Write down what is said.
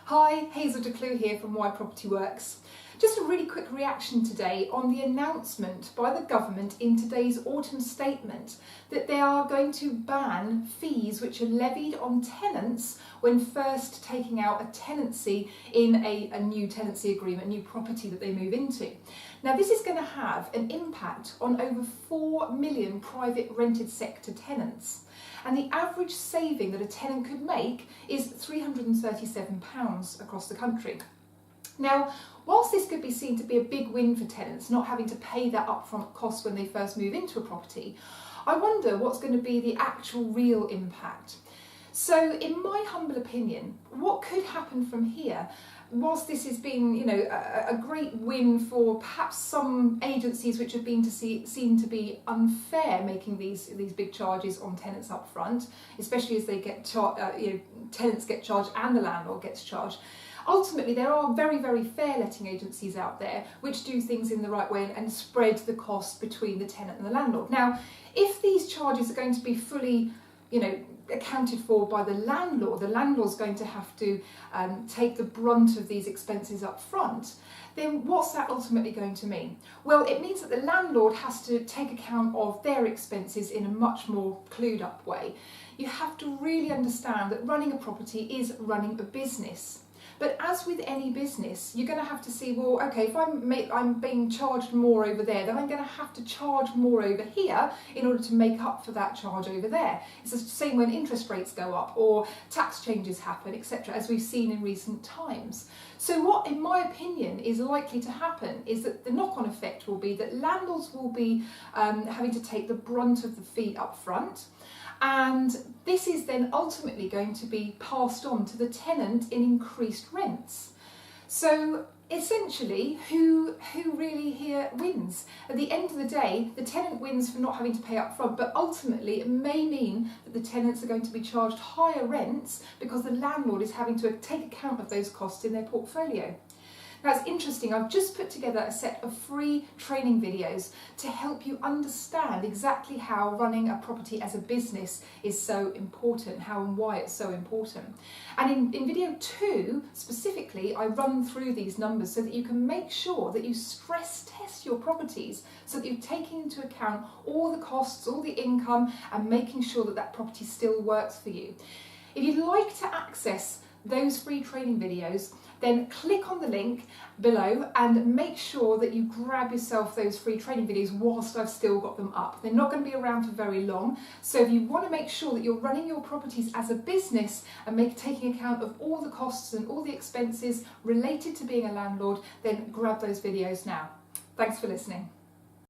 Hi, Hazel de Kloe here from Why Property Works. Just a really quick reaction today on the announcement by the government in today's Autumn Statement that they are going to ban fees which are levied on tenants when first taking out a tenancy in a new tenancy agreement, new property that they move into. Now this is going to have an impact on over 4 million private rented sector tenants. And the average saving that a tenant could make is £337 across the country. Now, whilst this could be seen to be a big win for tenants, not having to pay that upfront cost when they first move into a property, I wonder what's going to be the actual real impact. So, in my humble opinion, what could happen from here, whilst this has been, a great win for perhaps some agencies which have been seen to be unfair, making these big charges on tenants up front, especially as they get tenants get charged and the landlord gets charged. Ultimately, there are very, very fair letting agencies out there which do things in the right way and spread the cost between the tenant and the landlord. Now, if these charges are going to be fully, accounted for by the landlord's going to have to take the brunt of these expenses up front, then what's that ultimately going to mean? Well, it means that the landlord has to take account of their expenses in a much more clued up way. You have to really understand that running a property is running a business. But as with any business, you're going to have to see, well, okay, if I'm being charged more over there, then I'm going to have to charge more over here in order to make up for that charge over there. It's the same when interest rates go up or tax changes happen, etc., as we've seen in recent times. So what, in my opinion, is likely to happen is that the knock-on effect will be that landlords will be having to take the brunt of the fee up front. And this is then ultimately going to be passed on to the tenant in increased rents. So essentially, who really here wins? At the end of the day, the tenant wins for not having to pay up front, but ultimately it may mean that the tenants are going to be charged higher rents because the landlord is having to take account of those costs in their portfolio. Now it's interesting, I've just put together a set of free training videos to help you understand exactly how running a property as a business is so important, how and why it's so important. And in video 2, specifically, I run through these numbers so that you can make sure that you stress test your properties so that you're taking into account all the costs, all the income, and making sure that that property still works for you. If you'd like to access those free training videos, then click on the link below and make sure that you grab yourself those free training videos whilst I've still got them up. They're not going to be around for very long, so if you want to make sure that you're running your properties as a business and taking account of all the costs and all the expenses related to being a landlord, then grab those videos now. Thanks for listening.